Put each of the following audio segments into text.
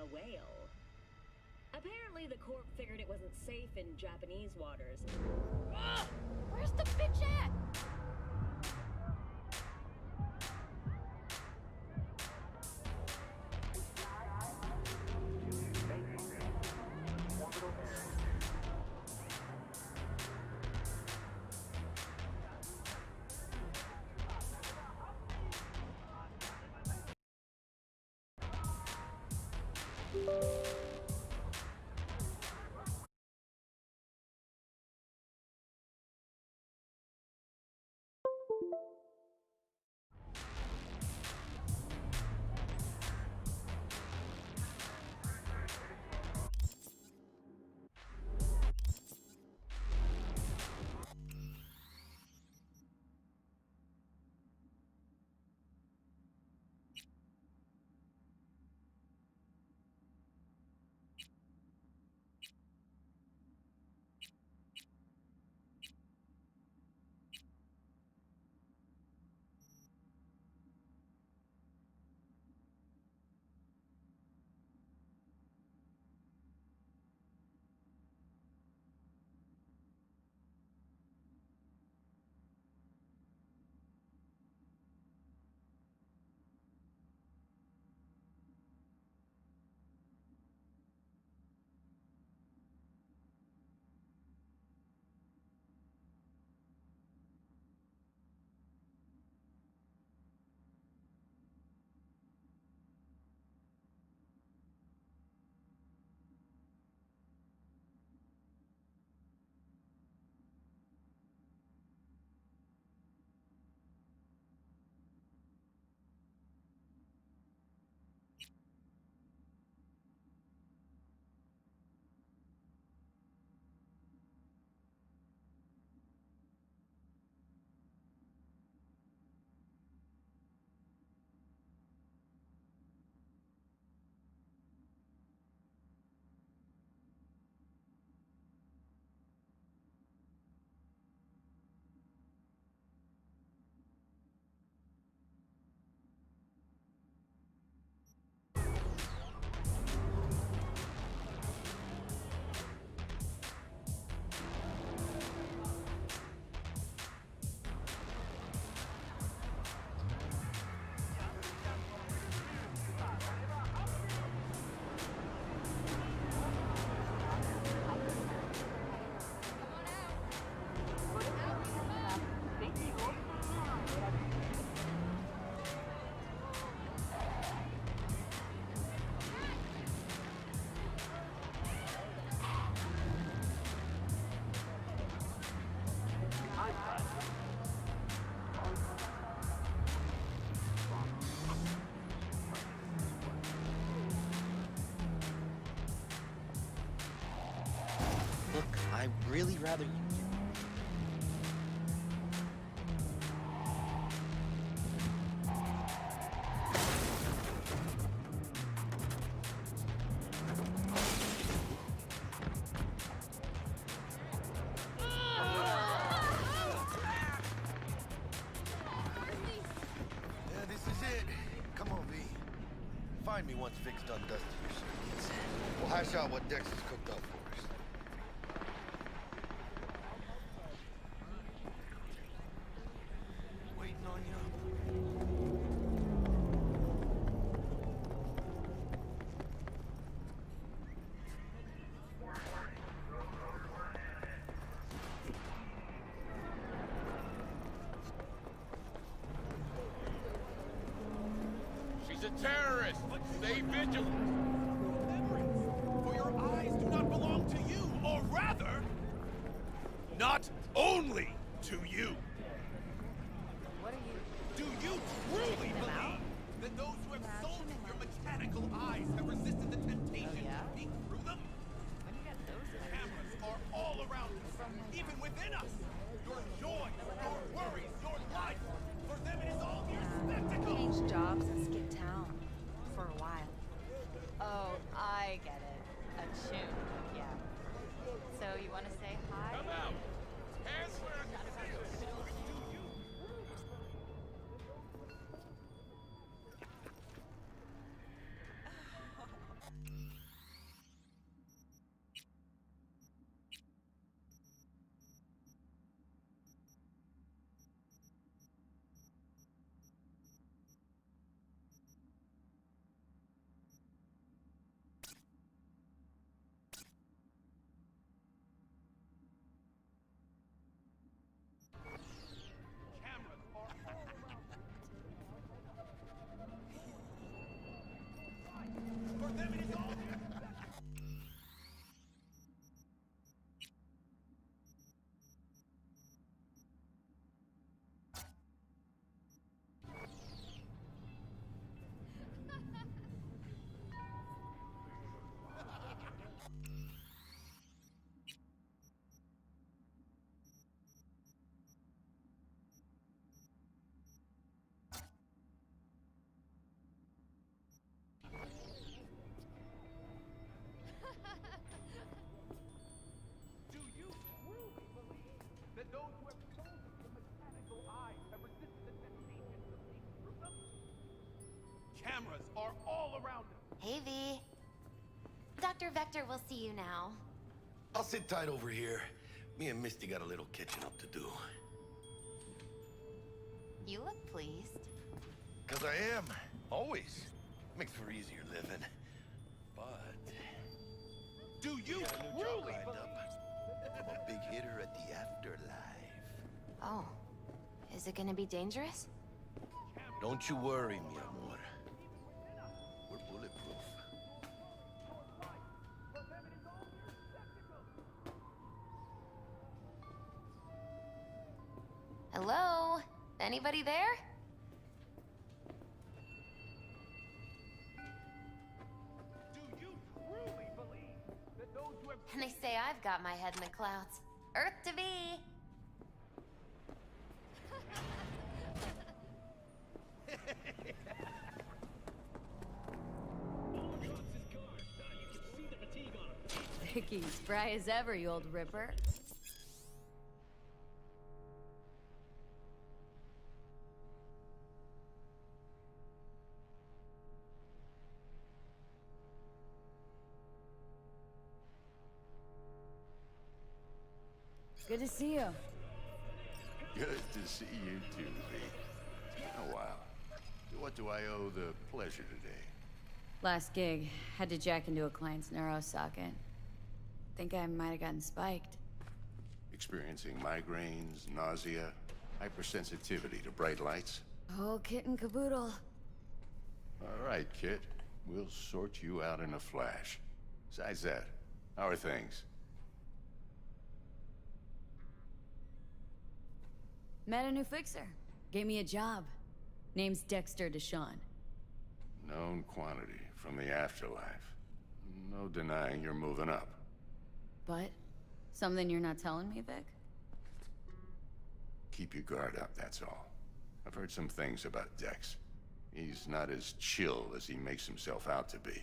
the whale. Apparently the Corp figured it wasn't safe in Japanese waters. Ugh! Where's the bitch at? I'd really rather you... Yeah, this is it. Come on, V. Find me once Vic's done dusting your circuits. We'll hash out what Dex has cooked up for us. Waiting on you. She's a terrorist! Stay vigilant! For your eyes do not belong to you, or rather, not only to you. What are you? Do you truly believe that those who have sold you your mechanical eyes have resisted the temptation to peek through them? When you got those Cameras are all around us, even within us. Your joy, your worries, your life. For them it is all mere spectacle. Change jobs and skip town for a while. Oh, I get it. A tune, yeah. So you want to say hi? Come out. Hands where I can see us. Do you? Dr. Vector will see you now. I'll sit tight over here. Me and Misty got a little catching up to do. You look pleased. 'Cause I am. Always. Makes for easier living. But... Do you got a new job truly lined believe up. I'm a big hitter at the afterlife. Oh. Is it gonna be dangerous? Don't you worry, mi amor. We're bulletproof. Hello? Anybody there? Do you truly believe that those who have And they say I've got my head in the clouds. Earth to be! Vicky, spry as ever, you old ripper. Good to see you. Good to see you too, V. It's been a while. What do I owe the pleasure today? Last gig, had to jack into a client's neuro socket. Think I might have gotten spiked. Experiencing migraines, nausea, hypersensitivity to bright lights? Oh, kit and caboodle. All right, kid. We'll sort you out in a flash. Besides that, how are things? Met a new fixer. Gave me a job. Name's Dexter Deshawn. Known quantity from the afterlife. No denying you're moving up. But? Something you're not telling me, Vic? Keep your guard up, that's all. I've heard some things about Dex. He's not as chill as he makes himself out to be.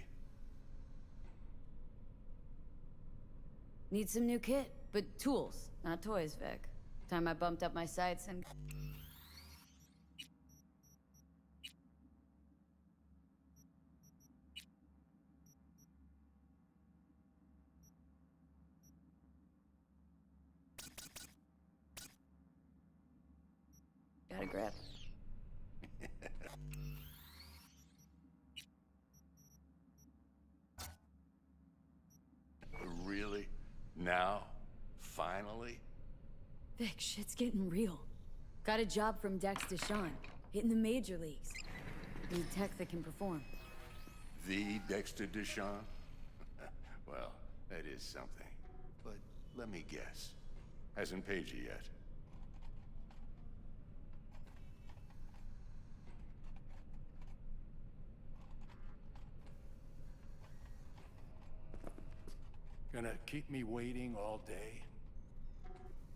Need some new kit, but tools, not toys, Vic. Time I bumped up my sights and... Got a grip. Really? Now? Finally? Vic, shit's getting real. Got a job from Dex Deshawn, hitting the major leagues. Need tech that can perform. The Dexter Deshawn? Well, that is something. But let me guess. Hasn't paid you yet. Gonna keep me waiting all day?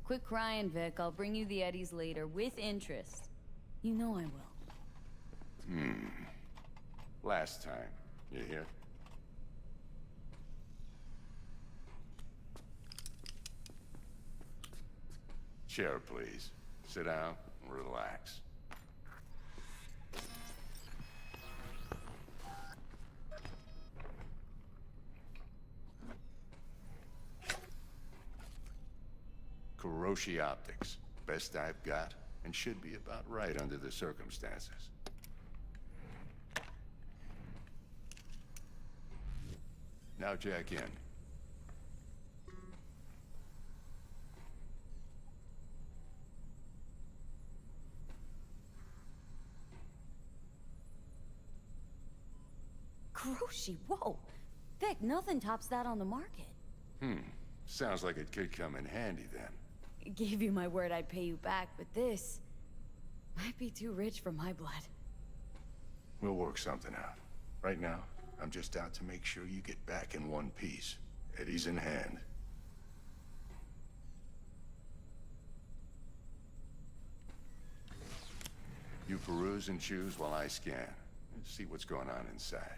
Quit crying, Vic. I'll bring you the Eddies later, with interest. You know I will. Last time. You hear? Chair, please. Sit down and relax. Kuroshi Optics. Best I've got, and should be about right under the circumstances. Now jack in. Kuroshi, whoa! Vic, nothing tops that on the market. Sounds like it could come in handy then. Gave you my word I'd pay you back, but this might be too rich for my blood. We'll work something out. Right now, I'm just out to make sure you get back in one piece. Eddie's in hand. You peruse and choose while I scan. See what's going on inside.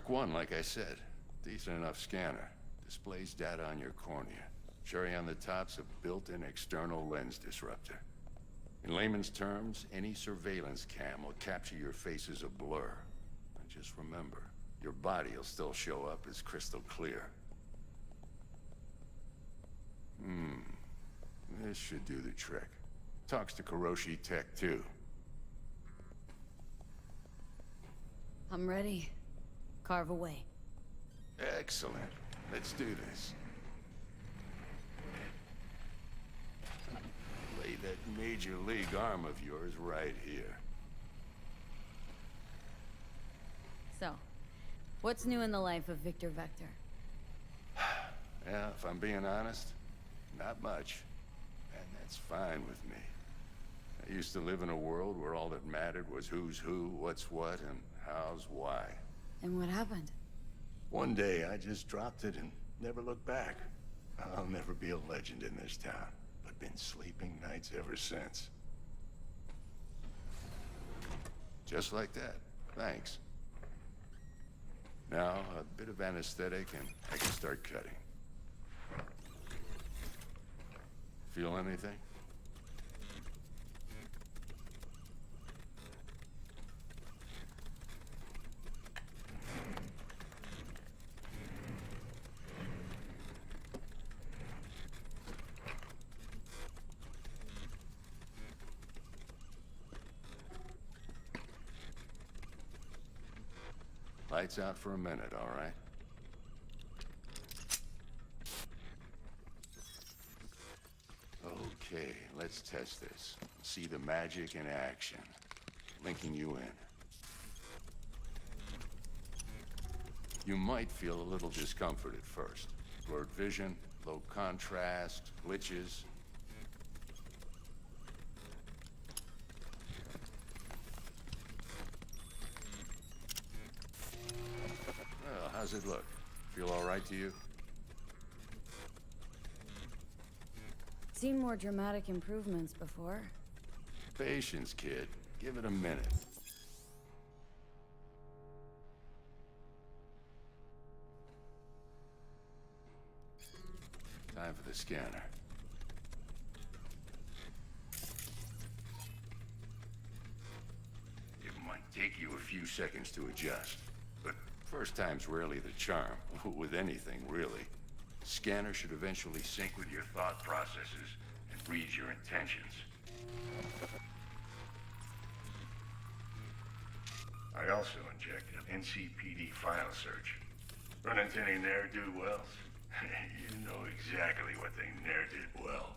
Mark 1, like I said. Decent enough scanner. Displays data on your cornea. Cherry on the top's a built-in external lens disruptor. In layman's terms, any surveillance cam will capture your face as a blur. And just remember, your body will still show up as crystal clear. This should do the trick. Talks to Kuroshi Tech, too. I'm ready. Carve away. Excellent. Let's do this. Lay that major league arm of yours right here. So, what's new in the life of Victor Vector? Yeah, if I'm being honest, not much. And that's fine with me. I used to live in a world where all that mattered was who's who, what's what, and how's why. And what happened? One day, I just dropped it and never looked back. I'll never be a legend in this town, but been sleeping nights ever since. Just like that. Thanks. Now, a bit of anesthetic and I can start cutting. Feel anything? Lights out for a minute, all right? Okay, let's test this. See the magic in action. Linking you in. You might feel a little discomfort at first. Blurred vision, low contrast, glitches. Well, how's it look? Feel all right to you? Seen more dramatic improvements before. Patience, kid. Give it a minute. Time for the scanner. It might take you a few seconds to adjust, but first time's rarely the charm, with anything, really. Scanner should eventually sync with your thought processes and read your intentions. I also injected NCPD file search. Run into any ne'er-do-wells? You know exactly what they ne'er did well.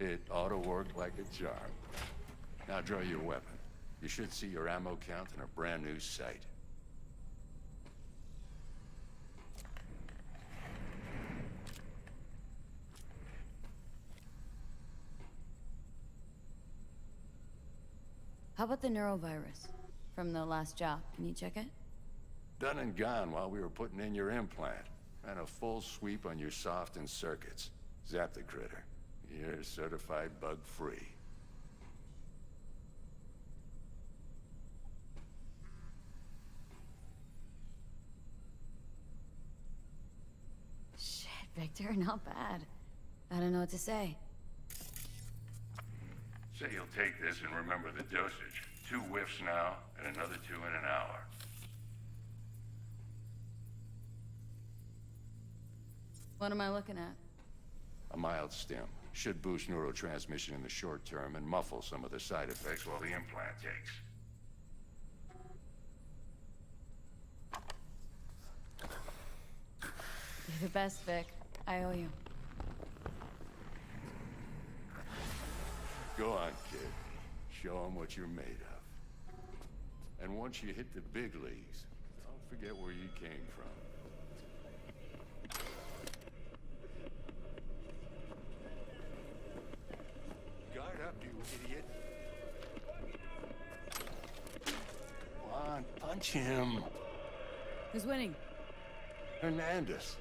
It ought to work like a charm. Now draw your weapon. You should see your ammo count in a brand new sight. How about the neurovirus from the last job? Can you check it? Done and gone while we were putting in your implant. Ran a full sweep on your soft and circuits. Zap the critter. You're certified bug-free. Shit, Victor, not bad. I don't know what to say. Say you'll take this and remember the dosage. 2 whiffs now, and another 2 in an hour. What am I looking at? A mild stim. Should boost neurotransmission in the short term and muffle some of the side effects while the implant takes. You're the best, Vic. I owe you. Go on, kid. Show them what you're made of. And once you hit the big leagues, don't forget where you came from. Guard up, you idiot. Come on, punch him. Who's winning? Hernandez.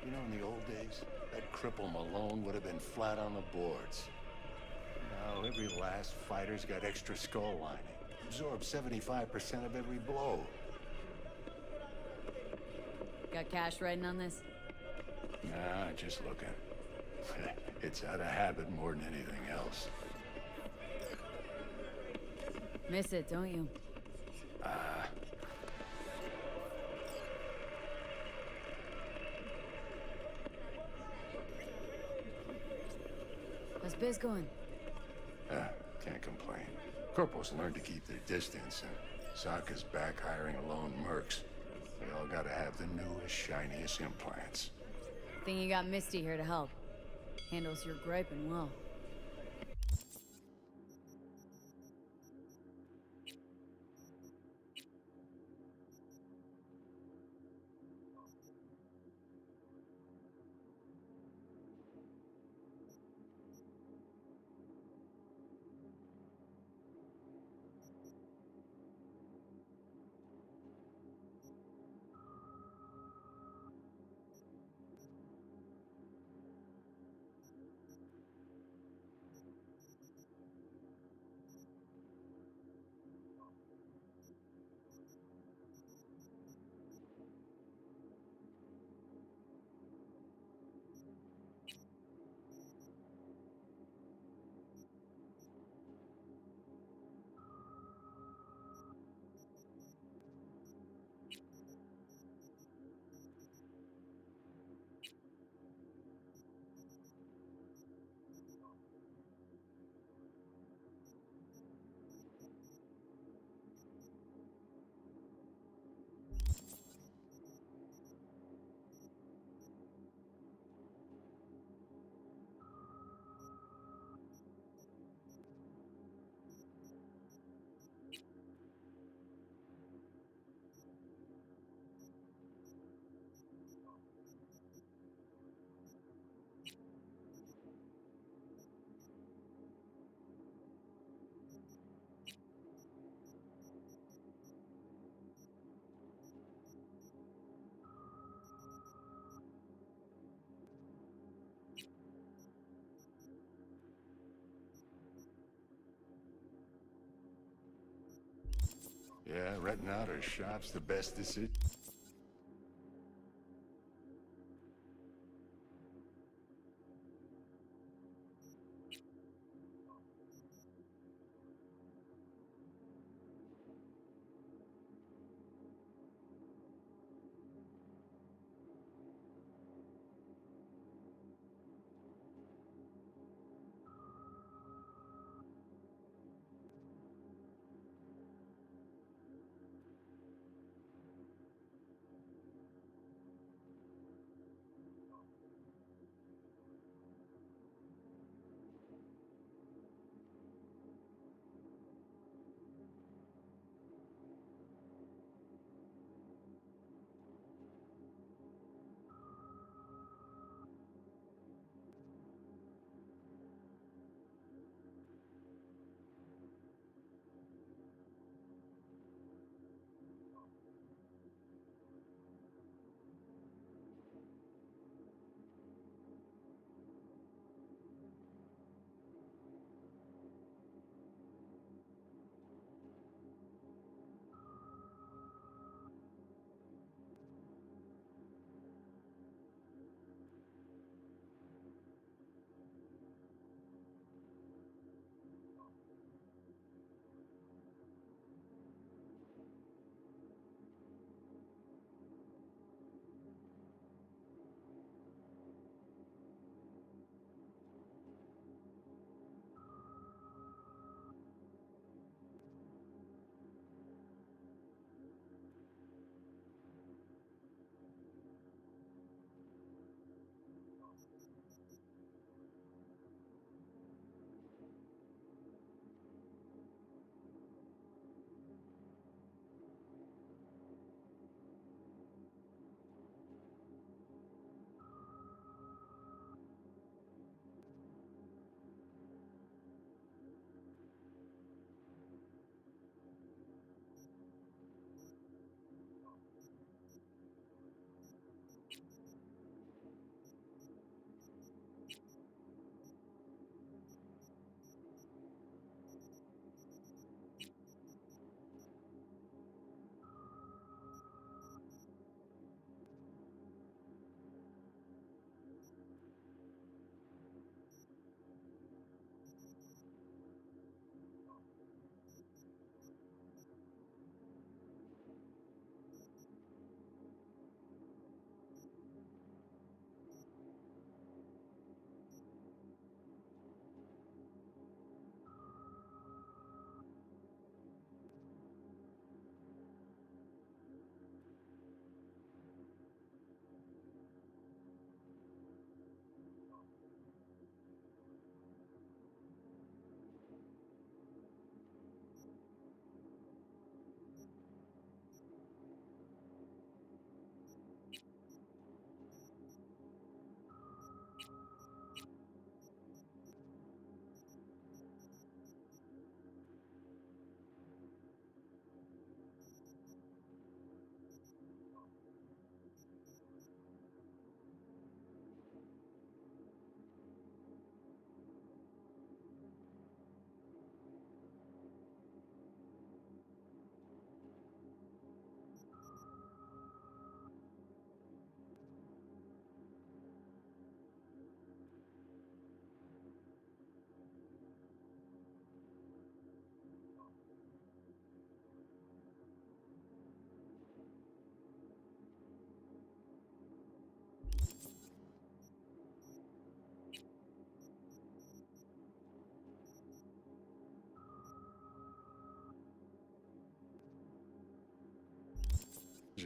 You know, in the old days, that cripple Malone would have been flat on the boards. Now every last fighter's got extra skull lining. Absorbs 75% of every blow. Got cash riding on this? Nah, just looking. It's out of habit more than anything else. Miss it, don't you? How's biz going? Can't complain. Corporals learn to keep their distance, and Sokka's back hiring lone mercs. We all gotta have the newest, shiniest implants. Think you got Misty here to help. Handles your griping well. Yeah, renting out our shop's the best decision.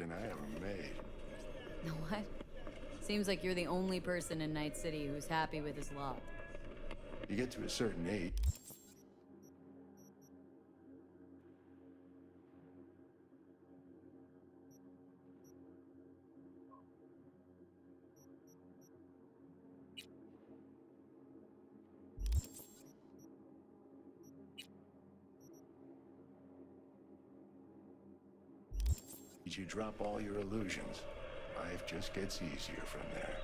decision I ever made. No, what? Seems like you're the only person in Night City who's happy with his lot. You get to a certain age. You drop all your illusions. Life just gets easier from there.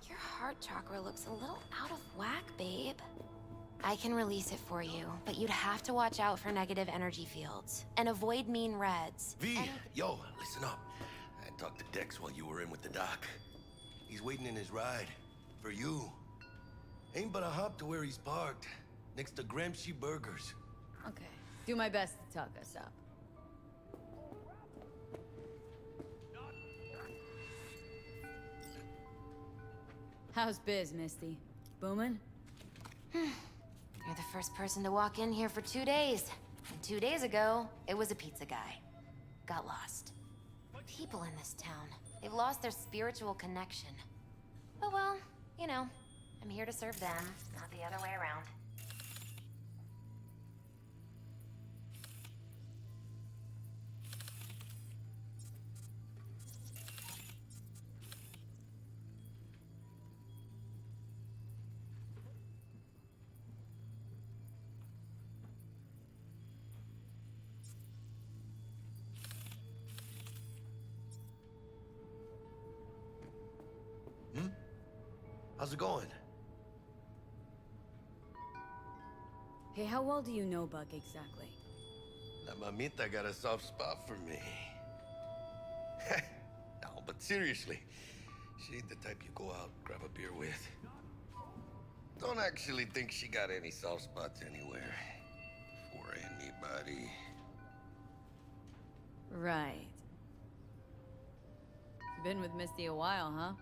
Your heart chakra looks a little out of whack, babe. I can release it for you, but you'd have to watch out for negative energy fields and avoid mean reds. V, yo, listen up. I talked to Dex while you were in with the doc. He's waiting in his ride. For you. Ain't but a hop to where he's parked. Next to Gramsci Burgers. Okay. Do my best to talk us up. How's biz, Misty? Booming? You're the first person to walk in here for 2 days. And 2 days ago, it was a pizza guy. Got lost. People in this town, they've lost their spiritual connection. But well, you know, I'm here to serve them, not the other way around. How's it going? Hey, how well do you know Buck exactly? La mamita got a soft spot for me. No, but seriously, she ain't the type you go out and grab a beer with. Don't actually think she got any soft spots anywhere. For anybody. Right. Been with Misty a while, huh?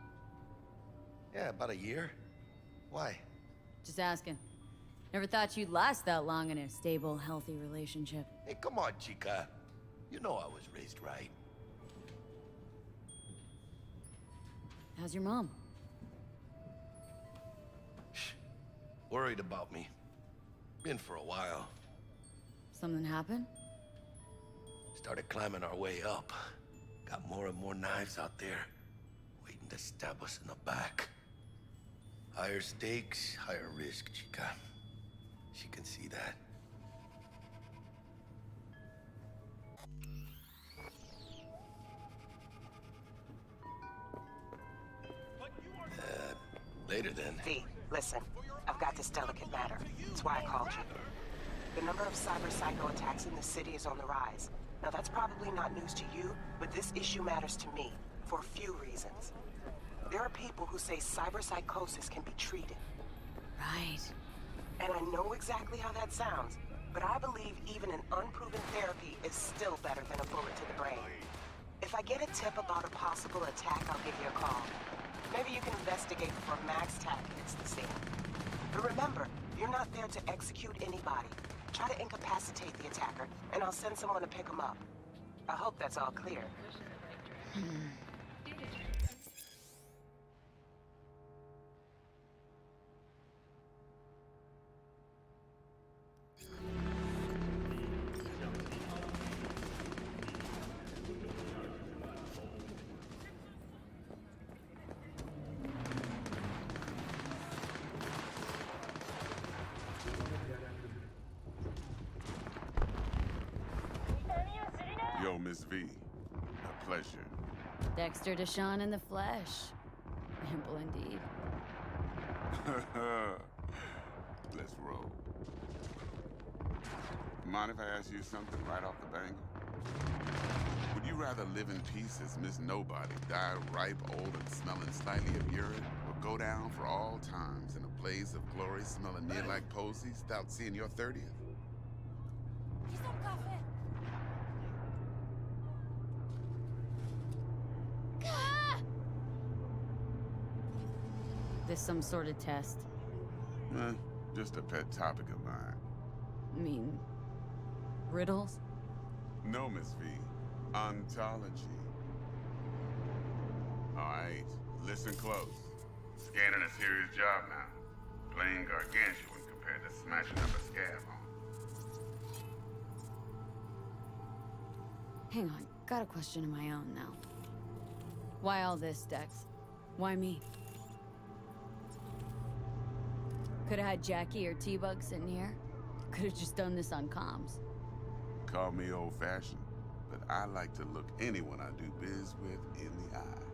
Yeah, about a year. Why? Just asking. Never thought you'd last that long in a stable, healthy relationship. Hey, come on, chica. You know I was raised right. How's your mom? Worried about me. Been for a while. Something happened? Started climbing our way up. Got more and more knives out there, waiting to stab us in the back. Higher stakes, higher risk, chica. She can see that. Later then. V, listen. I've got this delicate matter. That's why I called you. The number of cyber psycho attacks in the city is on the rise. Now that's probably not news to you, but this issue matters to me for a few reasons. There are people who say cyberpsychosis can be treated. Right. And I know exactly how that sounds, but I believe even an unproven therapy is still better than a bullet to the brain. If I get a tip about a possible attack, I'll give you a call. Maybe you can investigate before Max Tack hits the scene. But remember, you're not there to execute anybody. Try to incapacitate the attacker, and I'll send someone to pick him up. I hope that's all clear. Yo, Miss V. A pleasure. Dexter Deshawn in the flesh. Ample indeed. Let's roll. Mind if I ask you something right off the bangle? Would you rather live in peace as Miss Nobody, die ripe, old, and smelling slightly of urine, or go down for all times in a blaze of glory smelling near like posies without seeing your 30th? This some sort of test? Just a pet topic of mine. I mean, riddles? No, Miss V. Ontology. Alright, listen close. Scanning a serious job now. Plain gargantuan compared to smashing up a scab home. Hang on, got a question of my own now. Why all this, Dex? Why me? Could've had Jackie or T-Bug sitting here. Could've just done this on comms. Call me old-fashioned, but I like to look anyone I do biz with in the eye.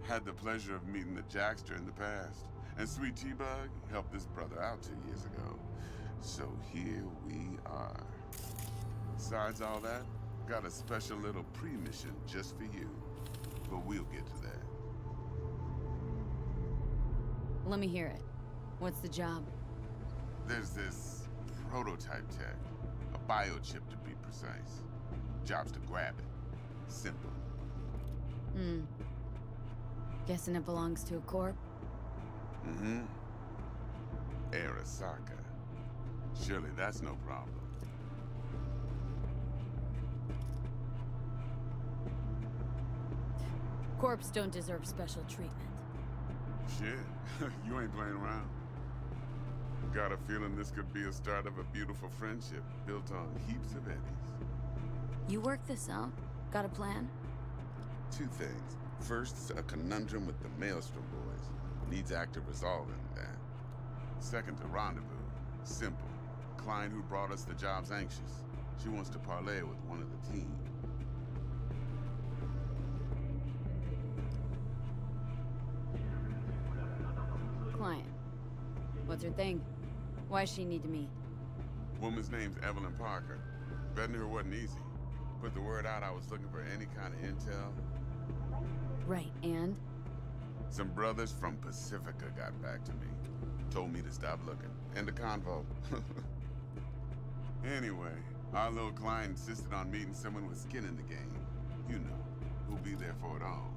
Had the pleasure of meeting the Jackster in the past, and Sweet T-Bug helped this brother out 2 years ago. So here we are. Besides all that, got a special little pre-mission just for you. But we'll get to that. Let me hear it. What's the job? There's this prototype tech, a biochip to be precise. Job's to grab it. Simple. Guessing it belongs to a corp? Mm-hmm. Arasaka. Surely that's no problem. Corps don't deserve special treatment. Shit, you ain't playing around. Got a feeling this could be a start of a beautiful friendship built on heaps of eddies. You work this out? Got a plan? Two things. First, a conundrum with the Maelstrom boys. Needs active resolving that. Second, a rendezvous. Simple. Client who brought us the job's anxious. She wants to parlay with one of the team. Client. What's her thing? Why she need to meet? Woman's name's Evelyn Parker. Betting her wasn't easy. Put the word out I was looking for any kind of intel. Right, and? Some brothers from Pacifica got back to me. Told me to stop looking. End of convo. Anyway, our little client insisted on meeting someone with skin in the game. You know, who'll be there for it all.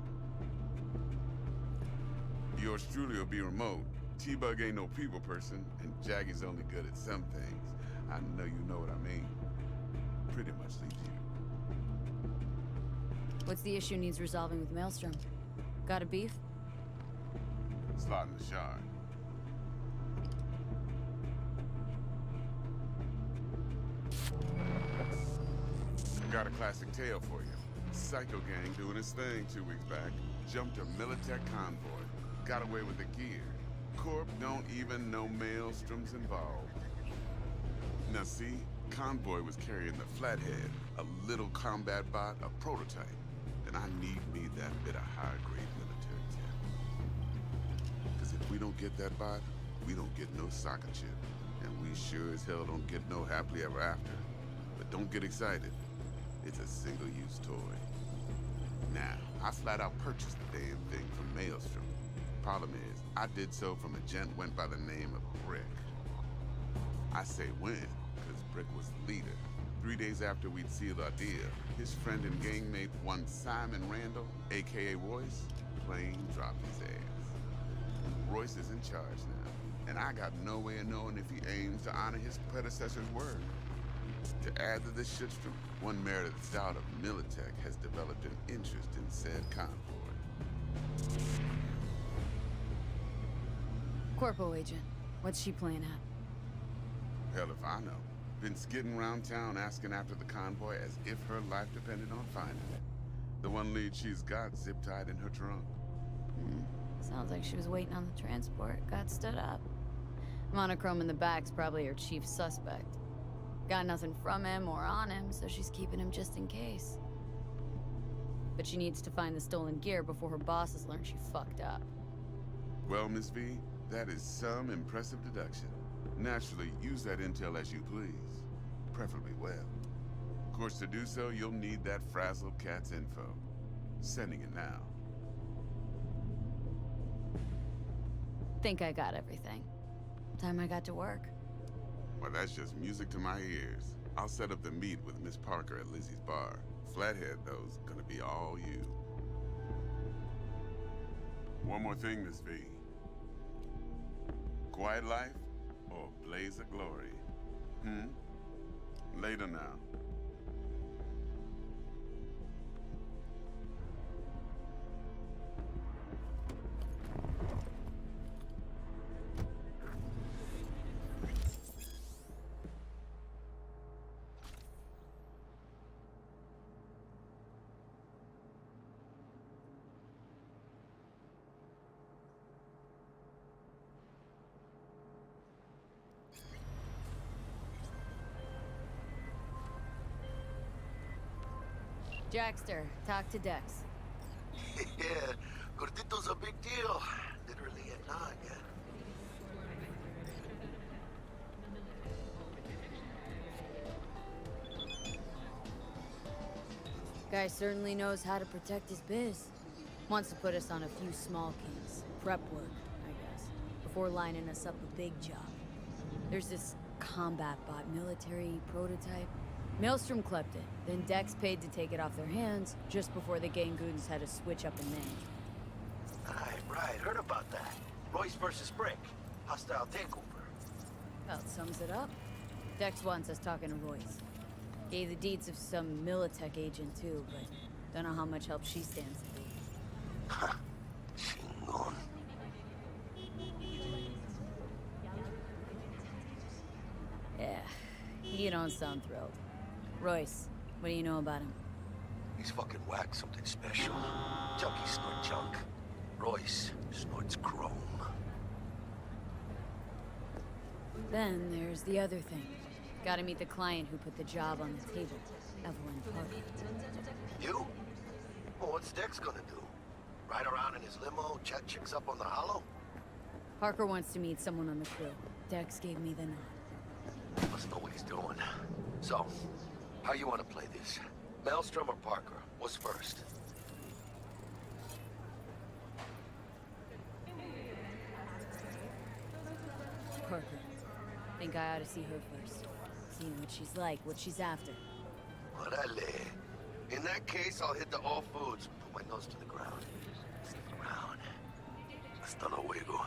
Yours truly will be remote. T-Bug ain't no people person, and Jaggy's only good at some things. I know you know what I mean. Pretty much leaves you. What's the issue needs resolving with Maelstrom? Got a beef? Slot in the shard. Got a classic tale for you. Psycho gang doing his thing 2 weeks back. Jumped a Militech convoy. Got away with the gear. Corp don't even know Maelstrom's involved. Now see, convoy was carrying the Flathead, a little combat bot, a prototype. And I need me that bit of high-grade military tech. Because if we don't get that bot, we don't get no soccer chip. And we sure as hell don't get no happily ever after. But don't get excited. It's a single-use toy. Now, I flat out purchased the damn thing from Maelstrom. Problem is, I did so from a gent went by the name of Brick. I say when, because Brick was the leader. 3 days after we'd sealed our deal, his friend and gangmate, one Simon Randall, aka Royce, plain dropped his ass. Royce is in charge now, and I got no way of knowing if he aims to honor his predecessor's word. To add to this shitstorm, one Meredith out of Militech has developed an interest in said convoy. Corpo agent. What's she playing at? Hell if I know. Been skidding around town asking after the convoy as if her life depended on finding it. The one lead she's got zip-tied in her trunk. Sounds like she was waiting on the transport. Got stood up. Monochrome in the back's probably her chief suspect. Got nothing from him or on him, so she's keeping him just in case. But she needs to find the stolen gear before her bosses learn she fucked up. Well, Miss V, that is some impressive deduction. Naturally, use that intel as you please. Preferably well. Of course, to do so, you'll need that Frazzle Cat's info. Sending it now. Think I got everything. Time I got to work. Well, that's just music to my ears. I'll set up the meet with Miss Parker at Lizzie's bar. Flathead, though's gonna be all you. One more thing, Miss V. Quiet life or blaze of glory? Later now. Jackster, talk to Dex. Yeah, Gordito's a big deal. Literally at 9, yeah. Guy certainly knows how to protect his biz. Wants to put us on a few small case. Prep work, I guess. Before lining us up a big job. There's this combat bot military prototype. Maelstrom clept it, then Dex paid to take it off their hands just before the Gangoons had to switch up in management. Right, heard about that. Royce versus Brick. Hostile takeover. About sums it up. Dex wants us talking to Royce. Gave the deeds of some Militech agent too, but don't know how much help she stands to be. Ha, chingon. Yeah, you don't sound thrilled. Royce, what do you know about him? He's fucking whack, something special. Junkies snort junk. Royce snorts chrome. Then there's the other thing. Gotta meet the client who put the job on the table, Evelyn Parker. You? Well, what's Dex gonna do? Ride around in his limo, chat chicks up on the hollow? Parker wants to meet someone on the crew. Dex gave me the nod. Must know what he's doing. So, how you want to play this? Maelstrom or Parker? What's first? Parker. Think I ought to see her first. See what she's like, what she's after. Orale. In that case, I'll hit the all foods. Put my nose to the ground. Stick around. Hasta luego.